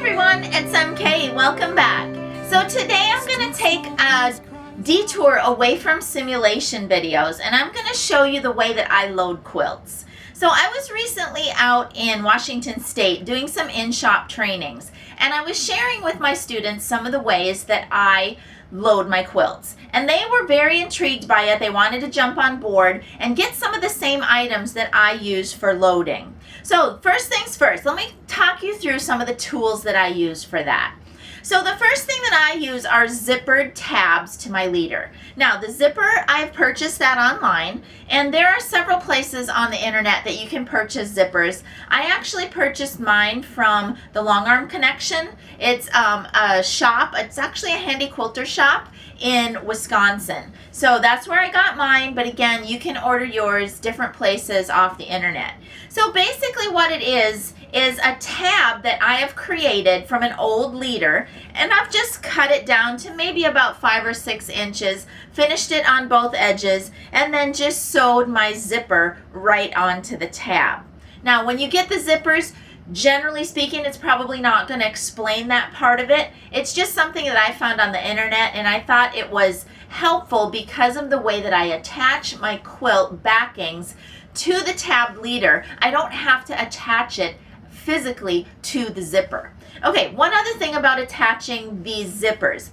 everyone, it's MK. Welcome back. So today I'm going to take a detour away from simulation videos and I'm going to show you the way that I load quilts. So I was recently out in Washington State doing some in-shop trainings and I was sharing with my students some of the ways that I load my quilts. And they were very intrigued by it. They wanted to jump on board and get some of the same items that I use for loading. So first things first, let me talk you through some of the tools that I use for that. So the first thing that I use are zippered tabs to my leader. Now the zipper, I've purchased that online and there are several places on the internet that you can purchase zippers. I actually purchased mine from the Long Arm Connection. It's a shop, it's actually a handy quilter shop in Wisconsin. So that's where I got mine, but again, you can order yours different places off the internet. So basically what it is a tab that I have created from an old leader, and I've just cut it down to maybe about 5 or 6 inches, finished it on both edges, and then just sewed my zipper right onto the tab. Now when you get the zippers, generally speaking, it's probably not going to explain that part of it. It's just something that I found on the internet and I thought it was helpful because of the way that I attach my quilt backings to the tab leader. I don't have to attach it physically to the zipper. Okay, one other thing about attaching these zippers.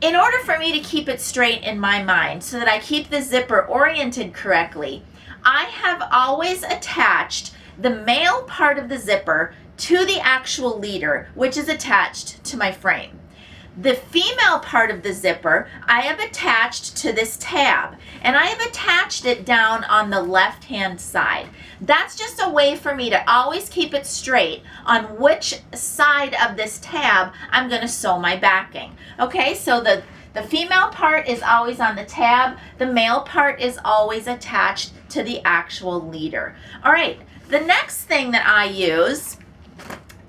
In order for me to keep it straight in my mind so that I keep the zipper oriented correctly, I have always attached the male part of the zipper to the actual leader, which is attached to my frame. The female part of the zipper I have attached to this tab, and I have attached it down on the left-hand side. That's just a way for me to always keep it straight on which side of this tab I'm going to sew my backing. Okay, so the female part is always on the tab, the male part is always attached to the actual leader. All right, the next thing that I use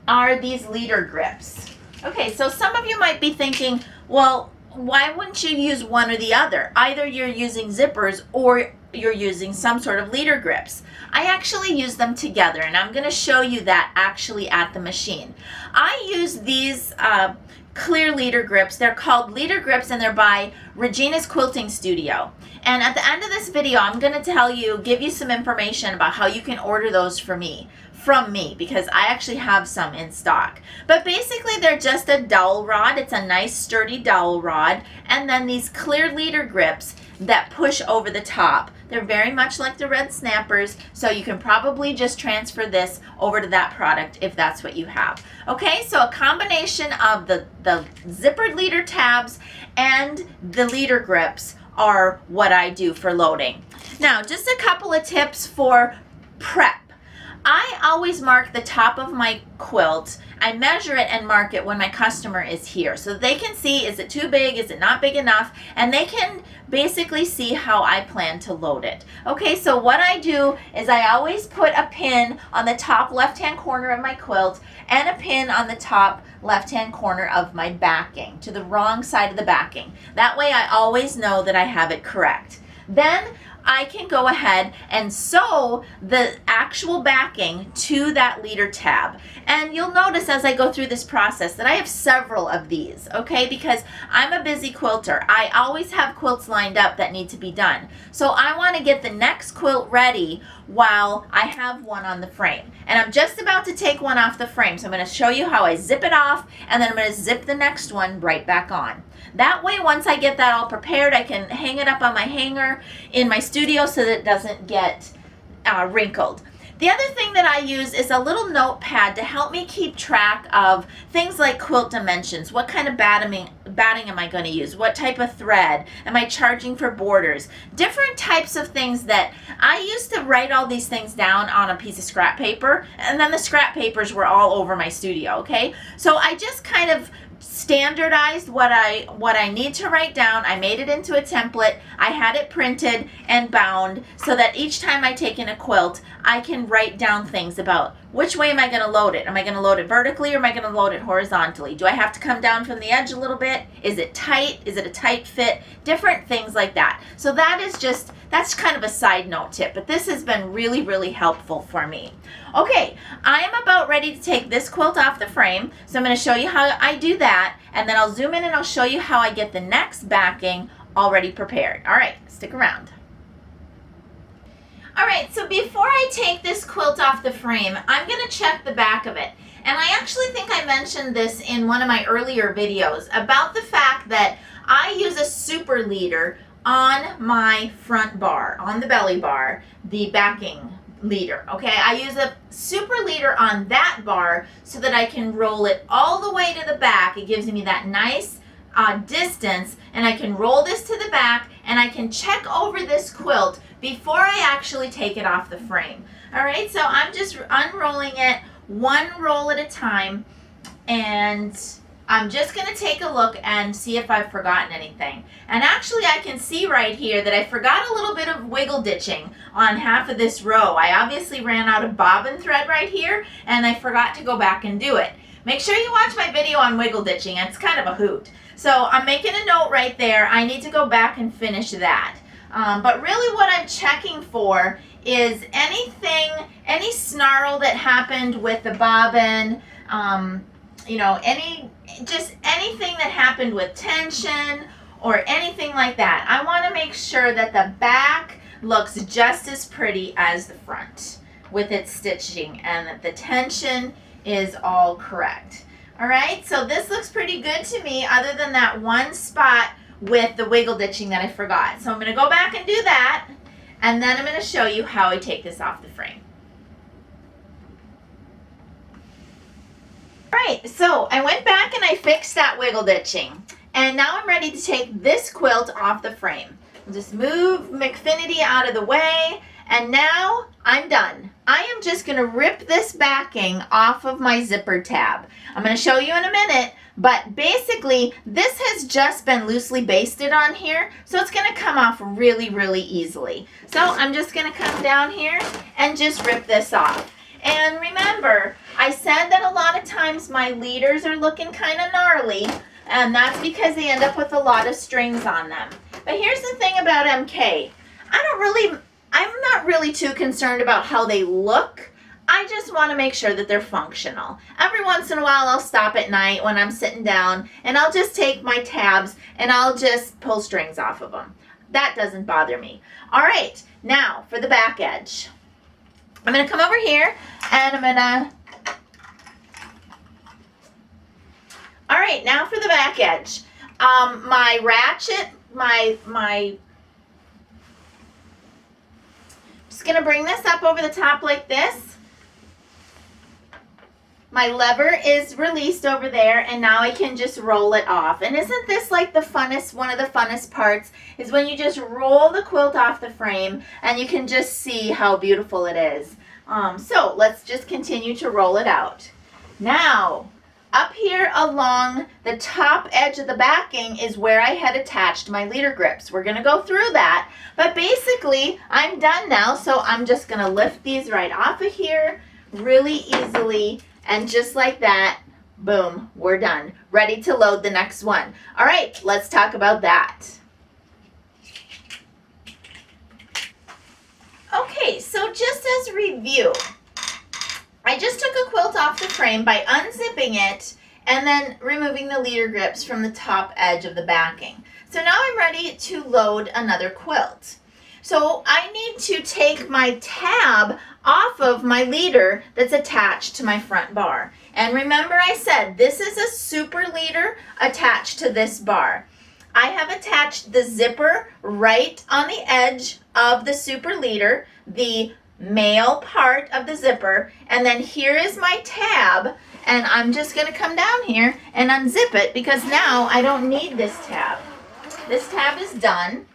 are these leader grips. Okay, so some of you might be thinking, well, why wouldn't you use one or the other? Either you're using zippers or you're using some sort of leader grips. I actually use them together and I'm going to show you that actually at the machine. I use these clear leader grips. They're called leader grips and they're by Regina's Quilting Studio. And at the end of this video, I'm going to give you some information about how you can order those from me, because I actually have some in stock. But basically they're just a dowel rod. It's a nice sturdy dowel rod, and then these clear leader grips that push over the top. They're very much like the red snappers, so you can probably just transfer this over to that product if that's what you have. Okay, so a combination of the zippered leader tabs and the leader grips are what I do for loading. Now, just a couple of tips for prep. I always mark the top of my quilt. I measure it and mark it when my customer is here so they can see, is it too big, is it not big enough, and they can basically see how I plan to load it. Okay, so what I do is I always put a pin on the top left-hand corner of my quilt and a pin on the top left-hand corner of my backing, to the wrong side of the backing. That way I always know that I have it correct. Then I can go ahead and sew the actual backing to that leader tab. And you'll notice as I go through this process that I have several of these, okay? Because I'm a busy quilter. I always have quilts lined up that need to be done. So I want to get the next quilt ready while I have one on the frame. And I'm just about to take one off the frame. So I'm going to show you how I zip it off, and then I'm going to zip the next one right back on. That way, once I get that all prepared, I can hang it up on my hanger in my studio so that it doesn't get wrinkled. The other thing that I use is a little notepad to help me keep track of things like quilt dimensions. What kind of batting am I going to use? What type of thread? Am I charging for borders? Different types of things that I used to write all these things down on a piece of scrap paper, and then the scrap papers were all over my studio, okay? So I just kind of standardized what I need to write down. I made it into a template. I had it printed and bound so that each time I take in a quilt, I can write down things about which way am I going to load it? Am I going to load it vertically or am I going to load it horizontally? Do I have to come down from the edge a little bit? Is it tight? Is it a tight fit? Different things like that. So that's kind of a side note tip, but this has been really, really helpful for me. Okay, I am about ready to take this quilt off the frame, so I'm going to show you how I do that, and then I'll zoom in and I'll show you how I get the next backing already prepared. All right, stick around. All right, so before I take this quilt off the frame, I'm going to check the back of it. And I actually think I mentioned this in one of my earlier videos about the fact that I use a super leader on my front bar, on the belly bar, the backing leader, okay? I use a super leader on that bar so that I can roll it all the way to the back. It gives me that nice distance, and I can roll this to the back, and I can check over this quilt before I actually take it off the frame. All right, so I'm just unrolling it one roll at a time, and I'm just going to take a look and see if I've forgotten anything. And actually I can see right here that I forgot a little bit of wiggle ditching on half of this row. I obviously ran out of bobbin thread right here, and I forgot to go back and do it. Make sure you watch my video on wiggle ditching. It's kind of a hoot. So I'm making a note right there. I need to go back and finish that. But really what I'm checking for is any snarl that happened with the bobbin, you know, anything that happened with tension or anything like that. I want to make sure that the back looks just as pretty as the front with its stitching and that the tension is all correct. All right, so this looks pretty good to me other than that one spot with the wiggle ditching that I forgot. So I'm going to go back and do that, and then I'm going to show you how I take this off the frame. All right, so I went back and I fixed that wiggle ditching, and now I'm ready to take this quilt off the frame. I'll just move McFinity out of the way, and now I'm done. I am just going to rip this backing off of my zipper tab. I'm going to show you in a minute, but basically this has just been loosely basted on here, so it's going to come off really, really easily. So I'm just going to come down here and just rip this off. And remember, I said that a lot of times my leaders are looking kind of gnarly, and that's because they end up with a lot of strings on them. But here's the thing about MK. I'm not really too concerned about how they look. I just want to make sure that they're functional. Every once in a while I'll stop at night when I'm sitting down and I'll just take my tabs and I'll just pull strings off of them. That doesn't bother me. All right, now for the back edge. I'm going to come over here and I'm going to... All right, now for the back edge. My ratchet, just going to bring this up over the top like this. My lever is released over there, and now I can just roll it off. And isn't this like the funnest, one of the funnest parts, is when you just roll the quilt off the frame and you can just see how beautiful it is. So let's just continue to roll it out. Now, up here along the top edge of the backing is where I had attached my leader grips. We're going to go through that, but basically I'm done now, so I'm just going to lift these right off of here really easily, and just like that, boom, we're done. Ready to load the next one. All right, let's talk about that. Okay, so just as review, I just took a quilt off the frame by unzipping it and then removing the leader grips from the top edge of the backing. So now I'm ready to load another quilt. So I need to take my tab off of my leader that's attached to my front bar. And remember I said this is a super leader attached to this bar. I have attached the zipper right on the edge of the super leader, the male part of the zipper, and then here is my tab, and I'm just going to come down here and unzip it because now I don't need this tab. This tab is done,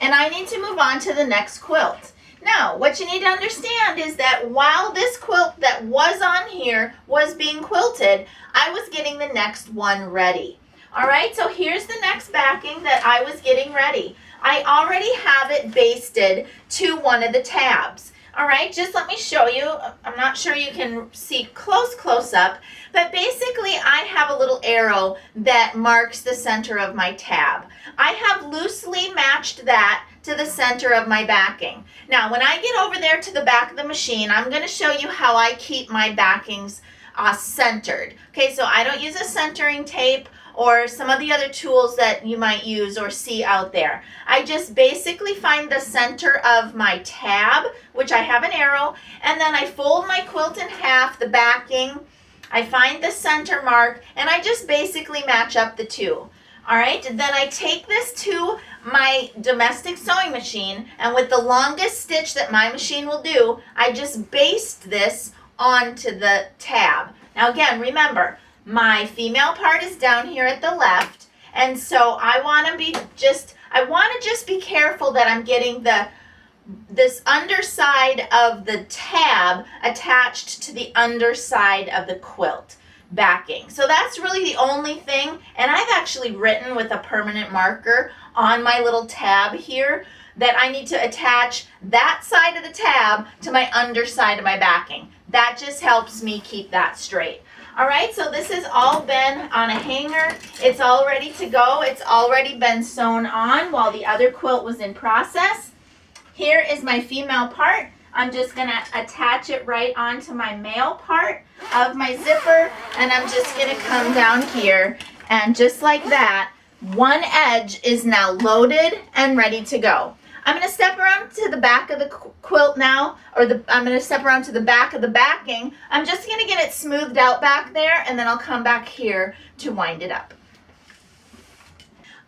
and I need to move on to the next quilt. Now, what you need to understand is that while this quilt that was on here was being quilted, I was getting the next one ready. All right, so here's the next backing that I was getting ready. I already have it basted to one of the tabs. All right, just let me show you. I'm not sure you can see close up, but basically I have a little arrow that marks the center of my tab. I have loosely matched that to the center of my backing. Now, when I get over there to the back of the machine, I'm going to show you how I keep my backings centered. Okay, so I don't use a centering tape or some of the other tools that you might use or see out there. I just basically find the center of my tab, which I have an arrow, and then I fold my quilt in half, the backing, I find the center mark, and I just basically match up the two. All right, and then I take this to my domestic sewing machine, and with the longest stitch that my machine will do, I just baste this onto the tab. Now again, remember, my female part is down here at the left, and so I want to just be careful that I'm getting this underside of the tab attached to the underside of the quilt backing. So that's really the only thing, and I've actually written with a permanent marker on my little tab here that I need to attach that side of the tab to my underside of my backing. That just helps me keep that straight. All right, so this has all been on a hanger. It's all ready to go. It's already been sewn on while the other quilt was in process. Here is my female part. I'm just gonna attach it right onto my male part of my zipper, and I'm just gonna come down here, and just like that, one edge is now loaded and ready to go. I'm going to step around to the back of the quilt now, I'm going to step around to the back of the backing. I'm just going to get it smoothed out back there, and then I'll come back here to wind it up.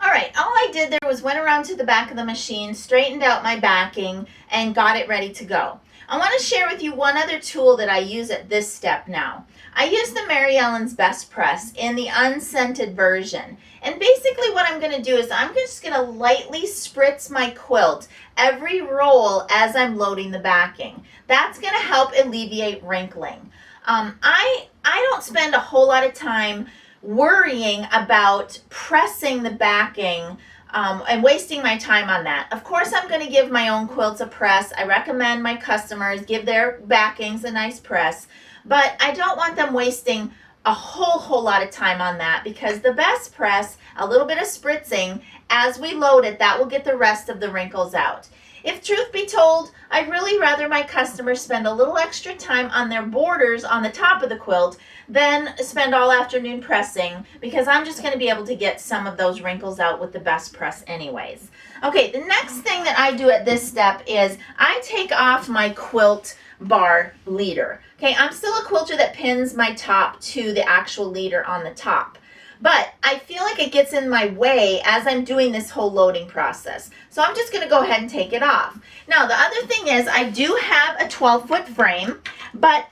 All right, all I did there was went around to the back of the machine, straightened out my backing, and got it ready to go. I want to share with you one other tool that I use at this step now. I use the Mary Ellen's Best Press in the unscented version. And basically what I'm going to do is I'm just going to lightly spritz my quilt every roll as I'm loading the backing. That's going to help alleviate wrinkling. I don't spend a whole lot of time worrying about pressing the backing and wasting my time on that. Of course, I'm going to give my own quilts a press. I recommend my customers give their backings a nice press, but I don't want them wasting a whole lot of time on that, because the best press, a little bit of spritzing as we load it, that will get the rest of the wrinkles out. If truth be told, I'd really rather my customers spend a little extra time on their borders on the top of the quilt than spend all afternoon pressing, because I'm just going to be able to get some of those wrinkles out with the best press anyways. Okay, the next thing that I do at this step is I take off my quilt bar leader. Okay, I'm still a quilter that pins my top to the actual leader on the top, but I feel like it gets in my way as I'm doing this whole loading process. So I'm just going to go ahead and take it off. Now, the other thing is I do have a 12-foot frame, but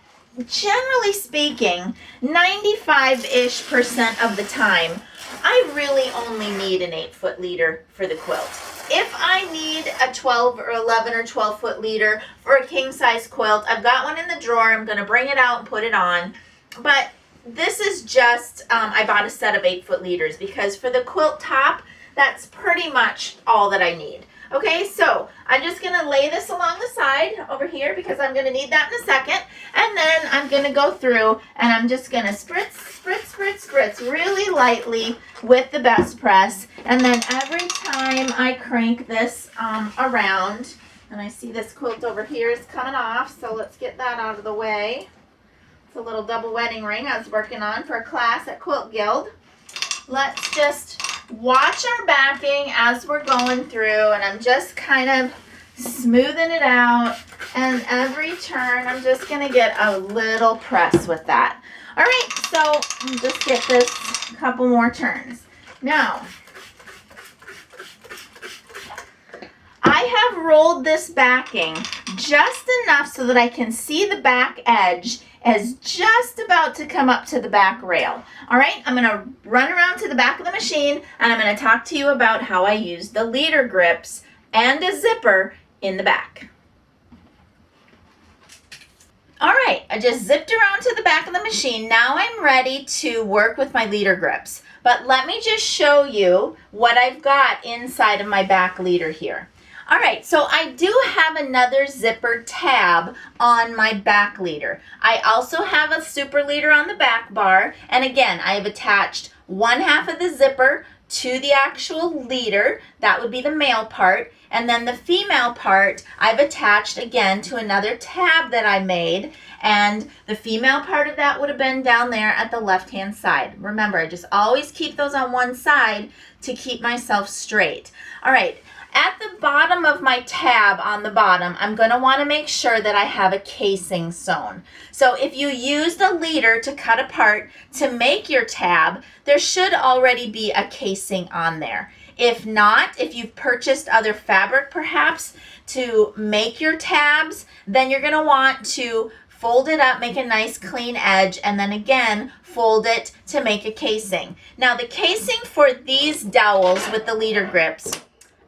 generally speaking, 95-ish% of the time, I really only need an 8-foot leader for the quilt. If I need a 12 or 11 or 12-foot leader for a king-size quilt, I've got one in the drawer. I'm going to bring it out and put it on. But this is just, I bought a set of 8-foot leaders because for the quilt top, that's pretty much all that I need. Okay, so I'm just going to lay this along the side over here because I'm going to need that in a second. And then I'm going to go through and I'm just going to spritz really lightly with the best press. And then every time I crank this around, and I see this quilt over here is coming off, so let's get that out of the way. It's a little double wedding ring I was working on for a class at Quilt Guild. Let's just watch our backing as we're going through, and I'm just kind of smoothing it out, and every turn I'm just going to get a little press with that. All right, so just get this a couple more turns. Now, I have rolled this backing just enough so that I can see the back edge is just about to come up to the back rail. All right, I'm going to run around to the back of the machine and I'm going to talk to you about how I use the leader grips and a zipper in the back. All right, I just zipped around to the back of the machine. Now I'm ready to work with my leader grips. But let me just show you what I've got inside of my back leader here. All right, so I do have another zipper tab on my back leader. I also have a super leader on the back bar, and again, I have attached one half of the zipper to the actual leader. That would be the male part, and then the female part I've attached again to another tab that I made, and the female part of that would have been down there at the left-hand side. Remember, I just always keep those on one side to keep myself straight. All right. At the bottom of my tab on the bottom, I'm going to want to make sure that I have a casing sewn. So if you use the leader to cut apart to make your tab, there should already be a casing on there. If not, if you've purchased other fabric perhaps to make your tabs, then you're going to want to fold it up, make a nice clean edge, and then again, fold it to make a casing. Now the casing for these dowels with the leader grips,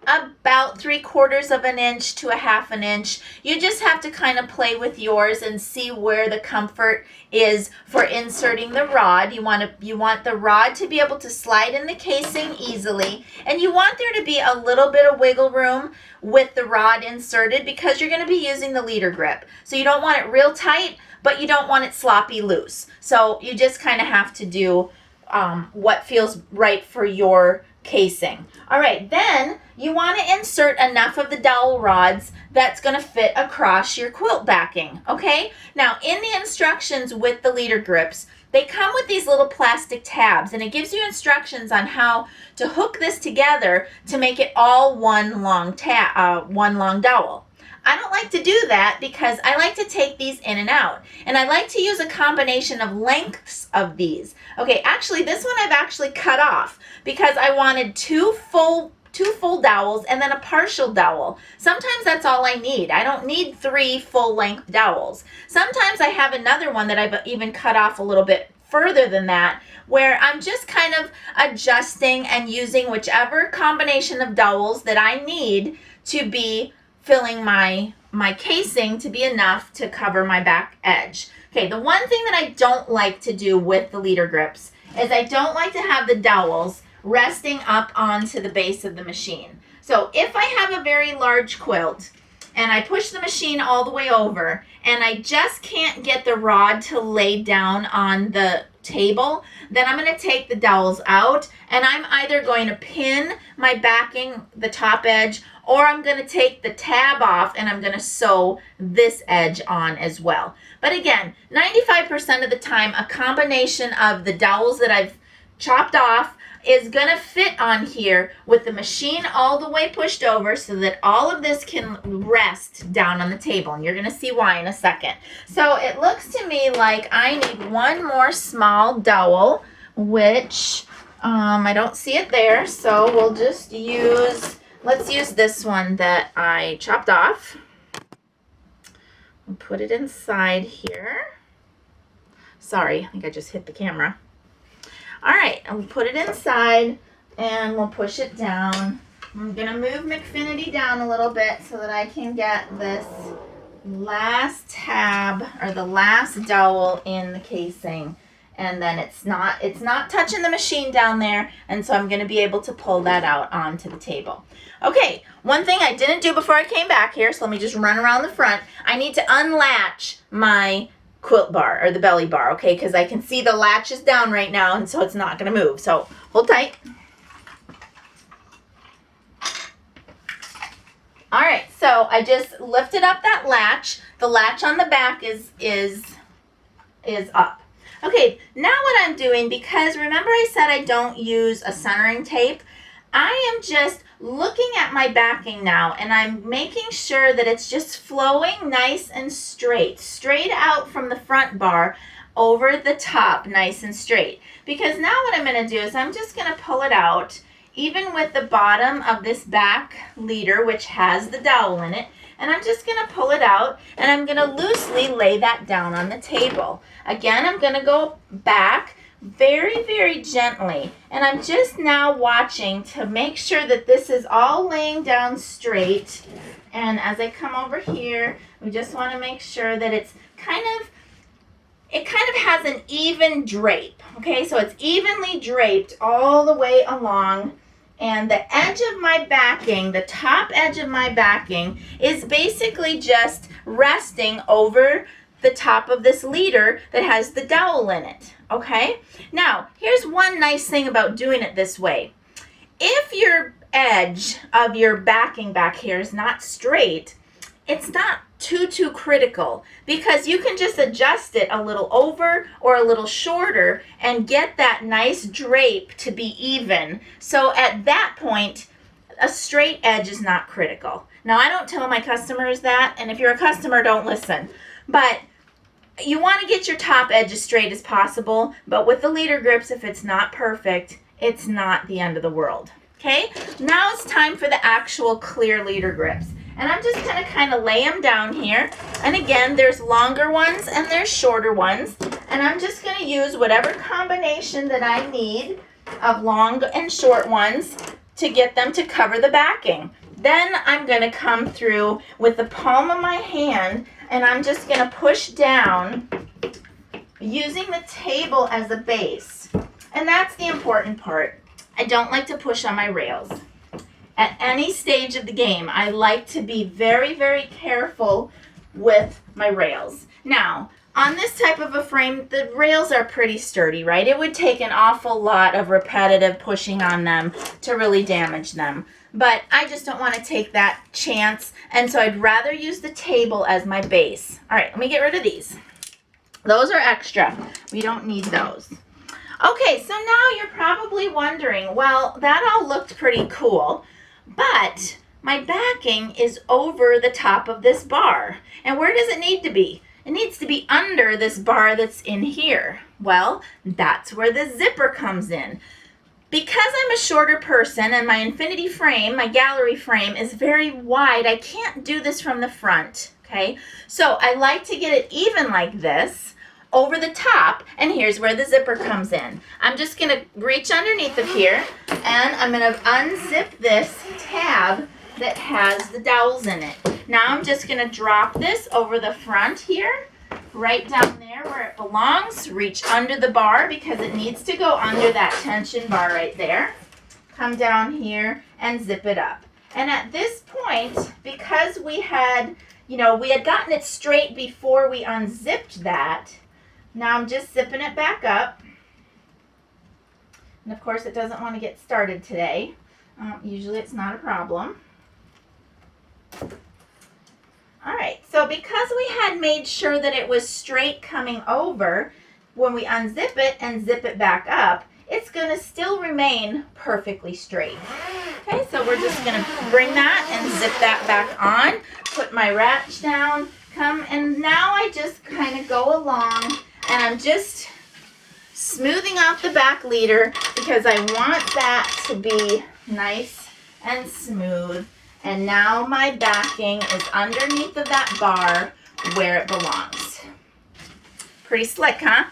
about 3/4 of an inch to 1/2 an inch. You just have to kind of play with yours and see where the comfort is for inserting the rod. You want the rod to be able to slide in the casing easily, and you want there to be a little bit of wiggle room with the rod inserted because you're going to be using the leader grip. So you don't want it real tight, but you don't want it sloppy loose. So you just kind of have to do what feels right for your casing. All right, then you want to insert enough of the dowel rods that's going to fit across your quilt backing, okay? Now, in the instructions with the leader grips, they come with these little plastic tabs, and it gives you instructions on how to hook this together to make it all one long dowel. I don't like to do that because I like to take these in and out, and I like to use a combination of lengths of these. Okay, actually this one I've actually cut off because I wanted two full dowels and then a partial dowel. Sometimes that's all I need. I don't need 3 full-length dowels. Sometimes I have another one that I've even cut off a little bit further than that, where I'm just kind of adjusting and using whichever combination of dowels that I need to be filling my casing to be enough to cover my back edge. Okay, the one thing that I don't like to do with the leader grips is I don't like to have the dowels resting up onto the base of the machine. So if I have a very large quilt and I push the machine all the way over and I just can't get the rod to lay down on the table, then I'm going to take the dowels out and I'm either going to pin my backing, the top edge, or I'm going to take the tab off and I'm going to sew this edge on as well. But again, 95% of the time, a combination of the dowels that I've chopped off is going to fit on here with the machine all the way pushed over so that all of this can rest down on the table. And you're going to see why in a second. So it looks to me like I need one more small dowel, which I don't see it there. So we'll just let's use this one that I chopped off. We'll put it inside here. Sorry, I think I just hit the camera. All right, and we'll put it inside and we'll push it down. I'm gonna move McFinity down a little bit so that I can get this last tab or the last dowel in the casing. And then it's not touching the machine down there, and so I'm gonna be able to pull that out onto the table. Okay, one thing I didn't do before I came back here, so let me just run around the front. I need to unlatch my quilt bar or the belly bar, okay, because I can see the latch is down right now, and so it's not going to move. So hold tight. All right, so I just lifted up that latch. The latch on the back is up. Okay, now what I'm doing, because remember I said I don't use a centering tape, I am just looking at my backing now, and I'm making sure that it's just flowing nice and straight out from the front bar over the top, nice and straight. Because now what I'm going to do is I'm just going to pull it out, even with the bottom of this back leader, which has the dowel in it, and I'm just going to pull it out, and I'm going to loosely lay that down on the table. Again, I'm going to go back very, very gently, and I'm just now watching to make sure that this is all laying down straight. And as I come over here, we just want to make sure that it's kind of has an even drape. Okay, so it's evenly draped all the way along, And the edge of my backing, the top edge of my backing, is basically just resting over the top of this leader that has the dowel in it, okay? Now, here's one nice thing about doing it this way. If your edge of your backing back here is not straight, it's not too critical, because you can just adjust it a little over or a little shorter and get that nice drape to be even. So at that point, a straight edge is not critical. Now, I don't tell my customers that, and if you're a customer, don't listen. But you want to get your top edge as straight as possible, but with the leader grips, if it's not perfect, it's not the end of the world. Okay, now it's time for the actual clear leader grips. And I'm just going to kind of lay them down here. And again, there's longer ones and there's shorter ones. And I'm just going to use whatever combination that I need of long and short ones to get them to cover the backing. Then I'm going to come through with the palm of my hand, and I'm just going to push down using the table as a base. And that's the important part. I don't like to push on my rails. At any stage of the game, I like to be very, very careful with my rails. Now, on this type of a frame, the rails are pretty sturdy, right? It would take an awful lot of repetitive pushing on them to really damage them. But I just don't want to take that chance, and so I'd rather use the table as my base. All right, let me get rid of these. Those are extra. We don't need those. Okay, so now you're probably wondering, well, that all looked pretty cool, but my backing is over the top of this bar. And where does it need to be? It needs to be under this bar that's in here. Well, that's where the zipper comes in. Because I'm a shorter person and my infinity frame, my gallery frame, is very wide, I can't do this from the front, okay? So I like to get it even like this over the top, and here's where the zipper comes in. I'm just going to reach underneath of here, and I'm going to unzip this tab that has the dowels in it. Now I'm just going to drop this over the front here, right down there where it belongs. Reach under the bar because it needs to go under that tension bar right there. Come down here and zip it up. And at this point, because we had gotten it straight before we unzipped that, now I'm just zipping it back up. And of course it doesn't want to get started today. Usually it's not a problem. All right, so because we had made sure that it was straight coming over, when we unzip it and zip it back up, it's going to still remain perfectly straight. Okay, so we're just going to bring that and zip that back on, put my ratch down, and now I just kind of go along and I'm just smoothing out the back leader because I want that to be nice and smooth. And now my backing is underneath of that bar where it belongs. Pretty slick, huh?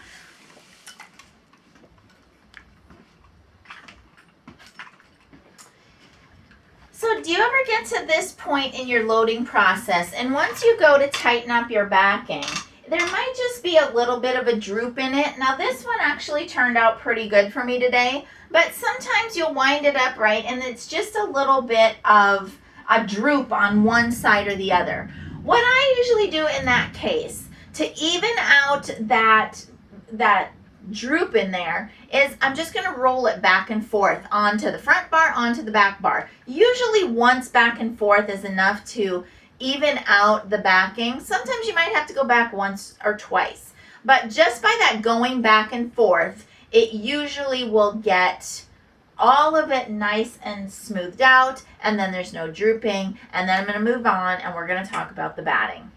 So do you ever get to this point in your loading process, and once you go to tighten up your backing, there might just be a little bit of a droop in it. Now this one actually turned out pretty good for me today, but sometimes you'll wind it up right and it's just a little bit of a droop on one side or the other. What I usually do in that case to even out that droop in there is I'm just going to roll it back and forth onto the front bar, onto the back bar. Usually once back and forth is enough to even out the backing. Sometimes you might have to go back once or twice, but just by that going back and forth, it usually will get all of it nice and smoothed out, and then there's no drooping, and then I'm going to move on and we're going to talk about the batting.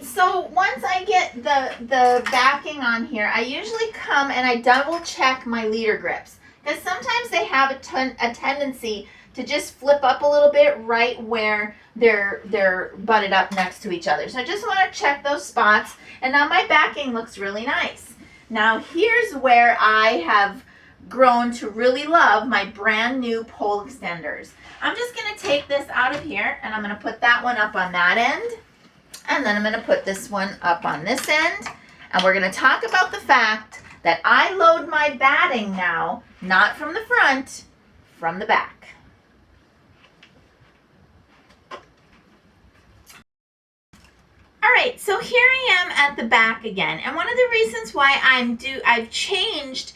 So once I get the backing on here, I usually come and I double check my leader grips, because sometimes they have a tendency to just flip up a little bit right where they're butted up next to each other. So I just want to check those spots, and now my backing looks really nice. Now here's where I have grown to really love my brand new pole extenders. I'm just going to take this out of here and I'm going to put that one up on that end. And then I'm going to put this one up on this end. And we're going to talk about the fact that I load my batting now, not from the front, from the back. All right, so here I am at the back again. And one of the reasons why I've changed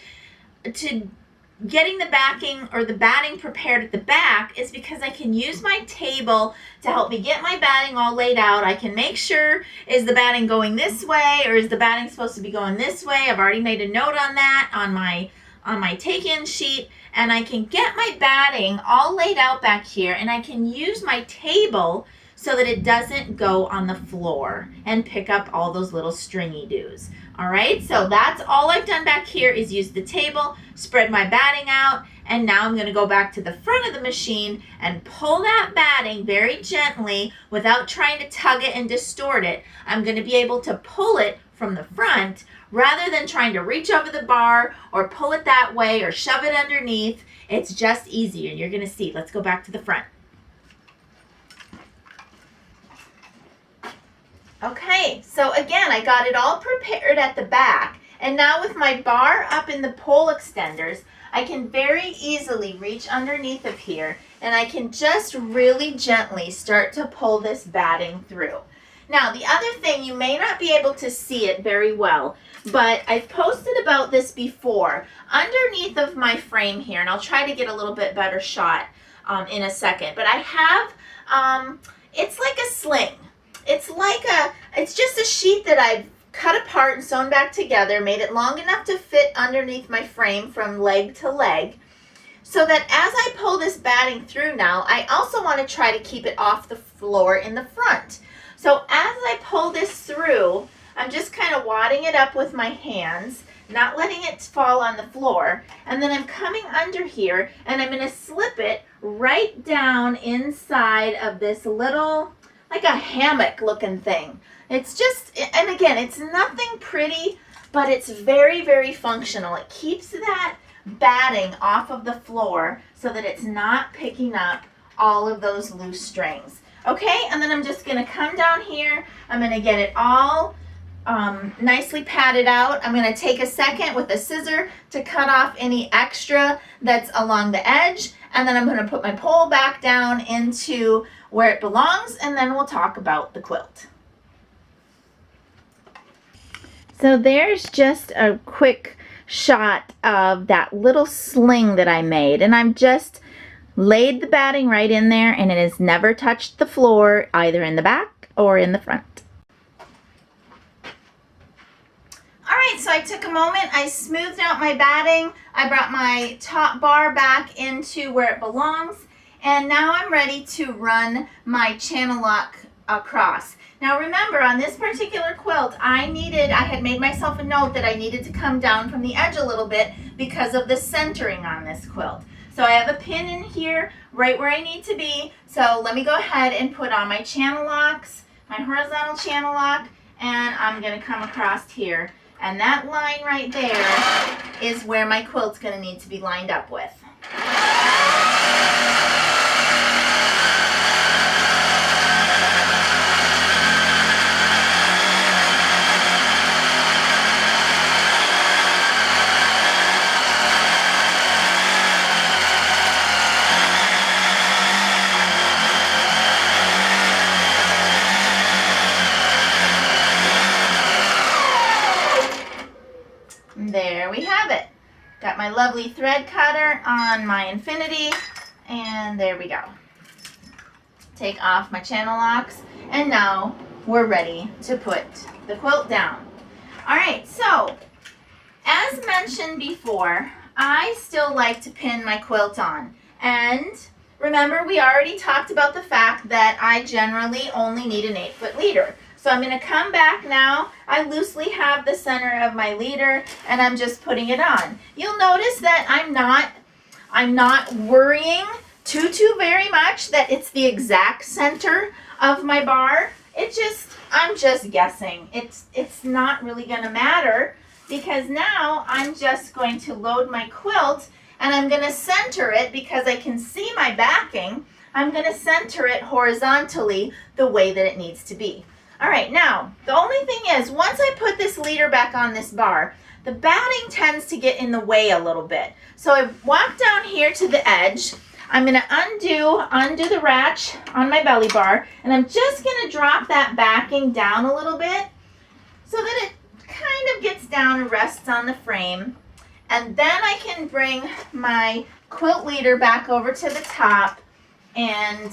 to getting the backing or the batting prepared at the back is because I can use my table to help me get my batting all laid out. I can make sure, is the batting going this way or is the batting supposed to be going this way? I've already made a note on that on my take-in sheet, and I can get my batting all laid out back here, and I can use my table so that it doesn't go on the floor and pick up all those little stringy doos. All right, so that's all I've done back here is use the table, spread my batting out, and now I'm gonna go back to the front of the machine and pull that batting very gently without trying to tug it and distort it. I'm gonna be able to pull it from the front rather than trying to reach over the bar or pull it that way or shove it underneath. It's just easier. You're gonna see. Let's go back to the front. Okay, so again, I got it all prepared at the back, and now with my bar up in the pole extenders, I can very easily reach underneath of here, and I can just really gently start to pull this batting through. Now, the other thing, you may not be able to see it very well, but I've posted about this before. Underneath of my frame here, and I'll try to get a little bit better shot in a second, but I have, it's like a sling. It's just a sheet that I've cut apart and sewn back together, made it long enough to fit underneath my frame from leg to leg, so that as I pull this batting through now, I also want to try to keep it off the floor in the front. So as I pull this through, I'm just kind of wadding it up with my hands, not letting it fall on the floor, and then I'm coming under here and I'm going to slip it right down inside of this little, like a hammock looking thing. It's just, and again, it's nothing pretty, but it's very, very functional. It keeps that batting off of the floor so that it's not picking up all of those loose strings. Okay, and then I'm just gonna come down here. I'm gonna get it all nicely padded out. I'm gonna take a second with a scissor to cut off any extra that's along the edge, and then I'm gonna put my pole back down into where it belongs, and then we'll talk about the quilt. So there's just a quick shot of that little sling that I made, and I've just laid the batting right in there, and it has never touched the floor either in the back or in the front. All right, so I took a moment, I smoothed out my batting, I brought my top bar back into where it belongs, and now I'm ready to run my channel lock across. Now remember, on this particular quilt, I had made myself a note that I needed to come down from the edge a little bit because of the centering on this quilt. So I have a pin in here right where I need to be. So let me go ahead and put on my channel locks, my horizontal channel lock, and I'm gonna come across here. And that line right there is where my quilt's gonna need to be lined up with. There we have it. Got my lovely thread cutter on my infinity, and there we go. Take off my channel locks, and now we're ready to put the quilt down. All right, so as mentioned before, I still like to pin my quilt on. And remember, we already talked about the fact that I generally only need an 8-foot leader. So I'm going to come back now. I loosely have the center of my leader, and I'm just putting it on. You'll notice that I'm not worrying too very much that it's the exact center of my bar. I'm just guessing. It's not really going to matter, because now I'm just going to load my quilt, and I'm going to center it because I can see my backing. I'm going to center it horizontally the way that it needs to be. All right, now, the only thing is, once I put this leader back on this bar, the batting tends to get in the way a little bit. So I walk down here to the edge. I'm going to undo the ratch on my belly bar, and I'm just going to drop that backing down a little bit so that it kind of gets down and rests on the frame. And then I can bring my quilt leader back over to the top and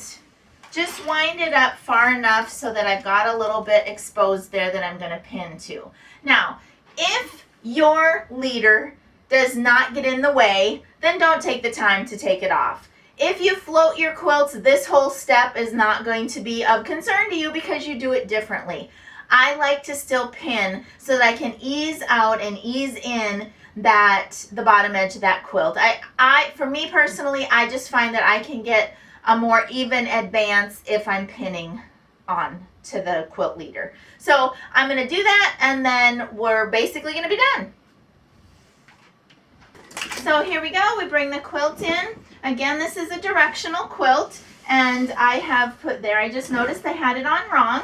just wind it up far enough so that I've got a little bit exposed there that I'm going to pin to. Now, if your leader does not get in the way, then don't take the time to take it off. If you float your quilts, this whole step is not going to be of concern to you because you do it differently. I like to still pin so that I can ease out and ease in the bottom edge of that quilt. For me personally, I just find that I can get a more even advance if I'm pinning on to the quilt leader. So I'm going to do that, and then we're basically going to be done. So here we go. We bring the quilt in. Again, this is a directional quilt, and I have put there, I just noticed I had it on wrong,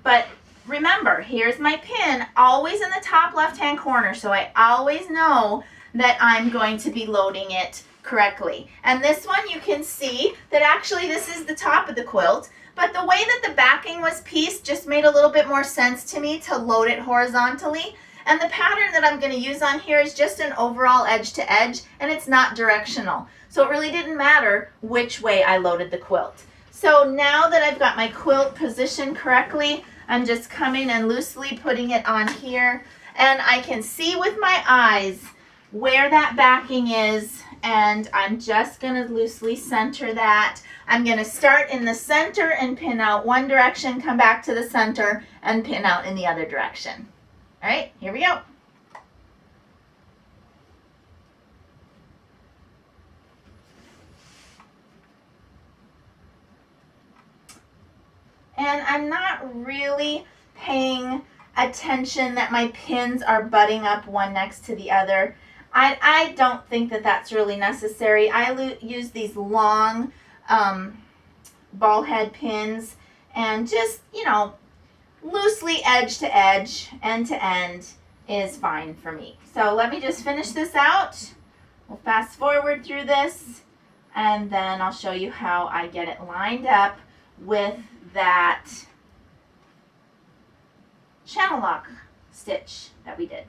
but remember, here's my pin, always in the top left-hand corner, so I always know that I'm going to be loading it correctly. And this one, you can see that actually this is the top of the quilt, but the way that the backing was pieced just made a little bit more sense to me to load it horizontally. And the pattern that I'm going to use on here is just an overall edge to edge, and it's not directional. So it really didn't matter which way I loaded the quilt. So now that I've got my quilt positioned correctly, I'm just coming and loosely putting it on here, and I can see with my eyes where that backing is, and I'm just going to loosely center that. I'm going to start in the center and pin out one direction, come back to the center, and pin out in the other direction. All right, here we go. And I'm not really paying attention that my pins are butting up one next to the other. I don't think that that's really necessary. I use these long ball head pins, and just, loosely edge to edge, end to end is fine for me. So let me just finish this out. We'll fast forward through this, and then I'll show you how I get it lined up with that channel lock stitch that we did.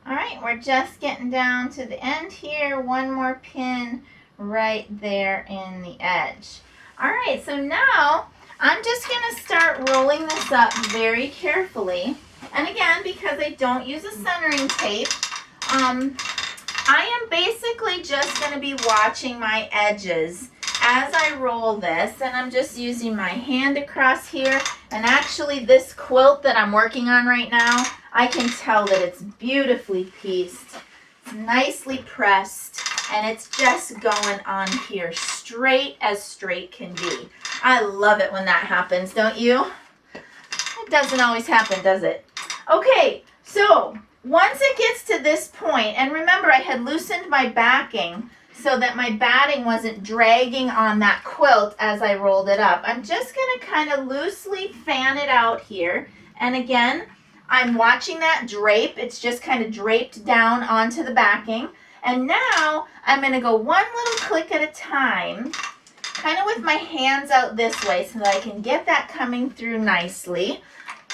All right, we're just getting down to the end here. One more pin right there in the edge. All right, so now I'm just going to start rolling this up very carefully. And again, because I don't use a centering tape, I am basically just going to be watching my edges as I roll this, and I'm just using my hand across here. And actually, this quilt that I'm working on right now, I can tell that it's beautifully pieced, it's nicely pressed, and it's just going on here straight as straight can be. I love it when that happens, don't you? It doesn't always happen, does it? Okay, so once it gets to this point, and remember I had loosened my backing so that my batting wasn't dragging on that quilt as I rolled it up. I'm just going to kind of loosely fan it out here. And again, I'm watching that drape. It's just kind of draped down onto the backing. And now I'm going to go one little click at a time, kind of with my hands out this way so that I can get that coming through nicely.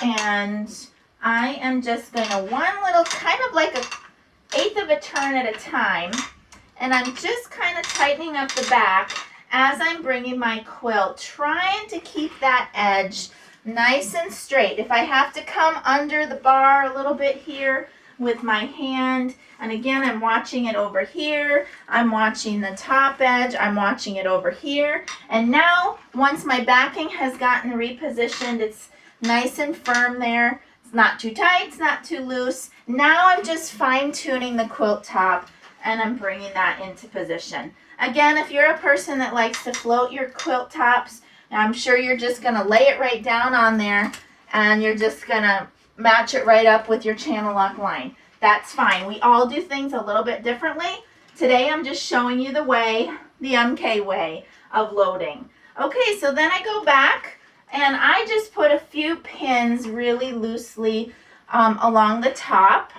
And I am just going to one little, kind of like an eighth of a turn at a time. And I'm just kind of tightening up the back as I'm bringing my quilt, trying to keep that edge nice and straight. If I have to come under the bar a little bit here, with my hand. And again, I'm watching it over here. I'm watching the top edge. I'm watching it over here. And now, once my backing has gotten repositioned, it's nice and firm there. It's not too tight, it's not too loose. Now I'm just fine-tuning the quilt top, and I'm bringing that into position. Again, if you're a person that likes to float your quilt tops, I'm sure you're just going to lay it right down on there, and you're just going to match it right up with your channel lock line. That's fine. We all do things a little bit differently. Today I'm just showing you the way, the MK way of loading. Okay, so then I go back and I just put a few pins really loosely along the top.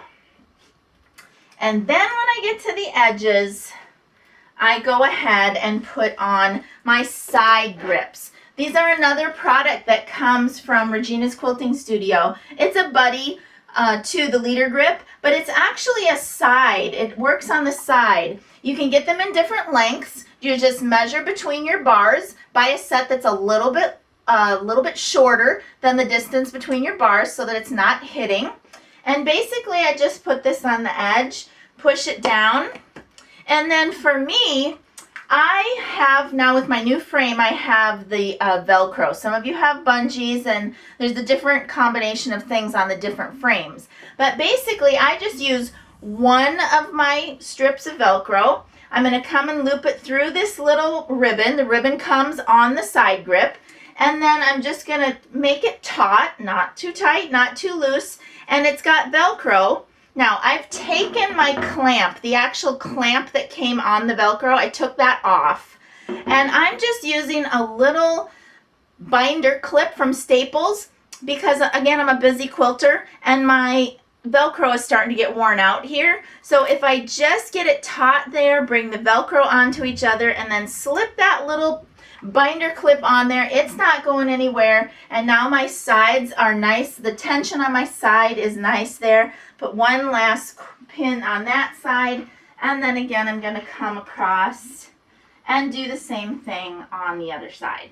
And then when I get to the edges, I go ahead and put on my side grips. These are another product that comes from Regina's Quilting Studio. It's a buddy to the leader grip, but it's actually a side. It works on the side. You can get them in different lengths. You just measure between your bars, buy a set that's a little bit shorter than the distance between your bars so that it's not hitting. And basically I just put this on the edge, push it down, and then for me, I have now with my new frame, I have the Velcro. Some of you have bungees, and there's a different combination of things on the different frames. But basically, I just use one of my strips of Velcro. I'm going to come and loop it through this little ribbon. The ribbon comes on the side grip. And then I'm just going to make it taut, not too tight, not too loose. And it's got Velcro. Now, I've taken my clamp, the actual clamp that came on the Velcro, I took that off. And I'm just using a little binder clip from Staples because, again, I'm a busy quilter and my Velcro is starting to get worn out here. So if I just get it taut there, bring the Velcro onto each other, and then slip that little binder clip on there, it's not going anywhere. And now my sides are nice. The tension on my side is nice there. Put one last pin on that side, and then again I'm going to come across and do the same thing on the other side.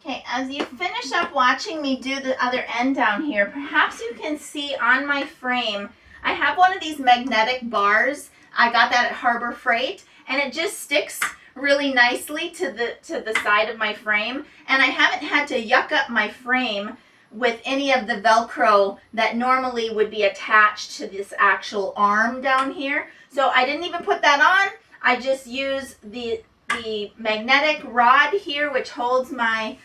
Okay, as you finish up watching me do the other end down here, perhaps you can see on my frame, I have one of these magnetic bars. I got that at Harbor Freight, and it just sticks really nicely to the side of my frame. And I haven't had to yuck up my frame with any of the Velcro that normally would be attached to this actual arm down here. So I didn't even put that on. I just use the magnetic rod here, which holds my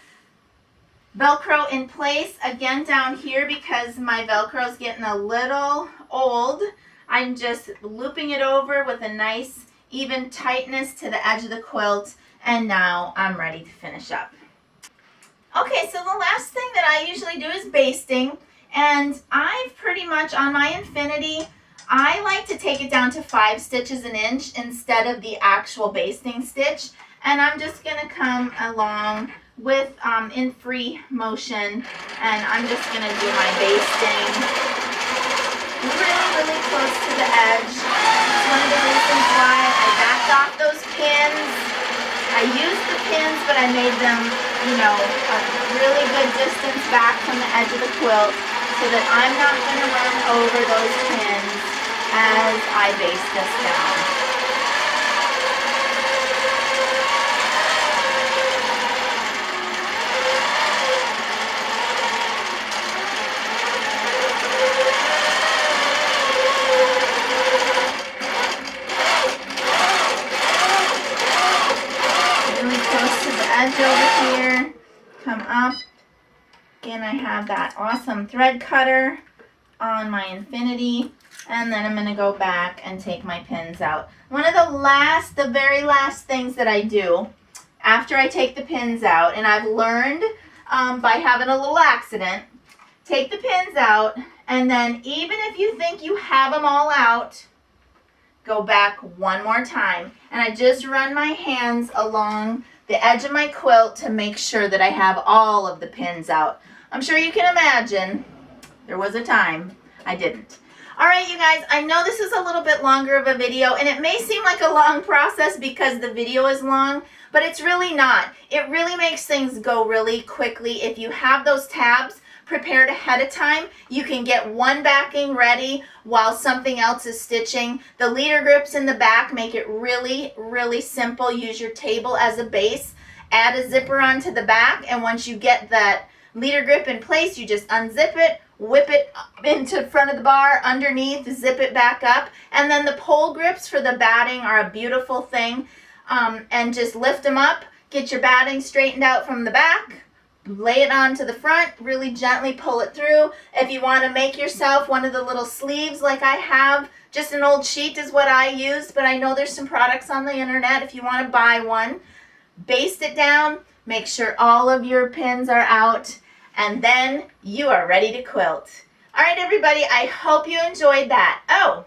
Velcro in place. Again down here, because my Velcro is getting a little old, I'm just looping it over with a nice even tightness to the edge of the quilt, and now I'm ready to finish up. Okay, so the last thing that I usually do is basting, and I've pretty much on my infinity, I like to take it down to 5 stitches an inch instead of the actual basting stitch, and I'm just going to come along with in free motion, and I'm just going to do my basting really close to the edge. It's one of the reasons why I backed off those pins. I used the pins, but I made them, you know, a really good distance back from the edge of the quilt so that I'm not going to run over those pins as I baste this down. Edge over here, come up. Again, I have that awesome thread cutter on my infinity, and then I'm going to go back and take my pins out. One of the very last things that I do after I take the pins out, and I've learned by having a little accident, take the pins out, and then even if you think you have them all out, go back one more time, and I just run my hands along the edge of my quilt to make sure that I have all of the pins out. I'm sure you can imagine there was a time I didn't. All right, you guys, I know this is a little bit longer of a video, and it may seem like a long process because the video is long, but it's really not. It really makes things go really quickly. If you have those tabs prepared ahead of time, you can get one backing ready while something else is stitching. The leader grips in the back make it really, really simple. Use your table as a base. Add a zipper onto the back, and once you get that leader grip in place, you just unzip it, whip it into front of the bar, underneath, zip it back up, and then the pole grips for the batting are a beautiful thing. And just lift them up, get your batting straightened out from the back, lay it onto the front, really gently pull it through. If you want to make yourself one of the little sleeves like I have, just an old sheet is what I used, but I know there's some products on the internet if you want to buy one. Baste it down, make sure all of your pins are out, and then you are ready to quilt. All right, everybody, I hope you enjoyed that. Oh,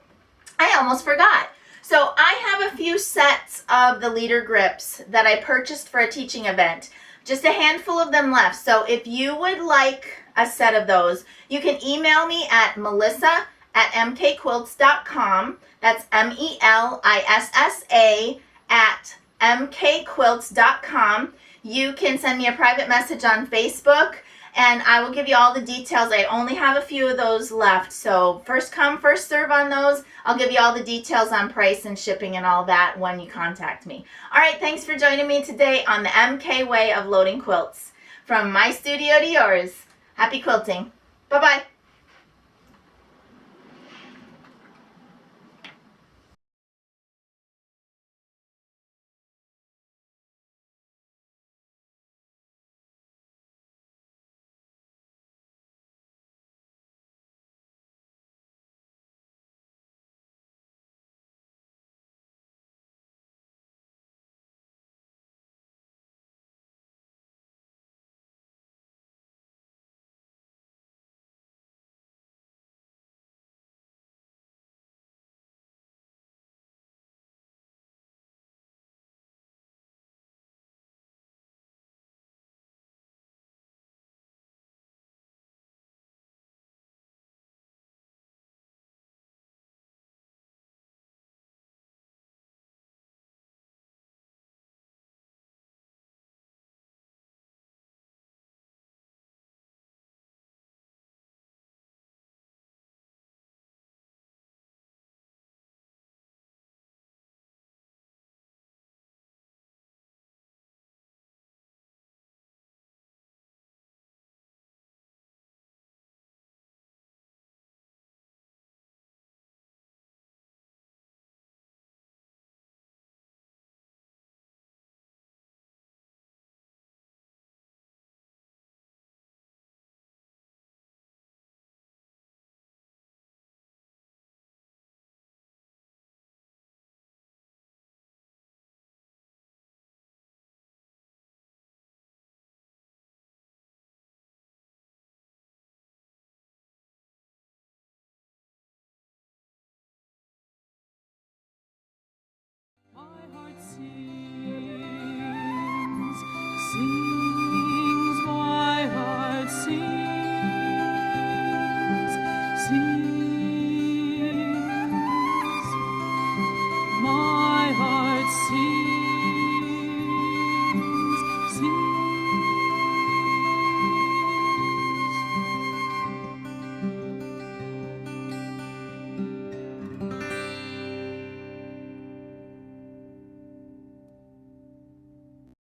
I almost forgot. So I have a few sets of the leader grips that I purchased for a teaching event. Just a handful of them left. So if you would like a set of those, you can email me at melissa@mkquilts.com. That's MELISSA at mkquilts.com. You can send me a private message on Facebook, and I will give you all the details. I only have a few of those left, so first come, first serve on those. I'll give you all the details on price and shipping and all that when you contact me. All right, thanks for joining me today on the MK way of loading quilts. From my studio to yours, happy quilting. Bye-bye.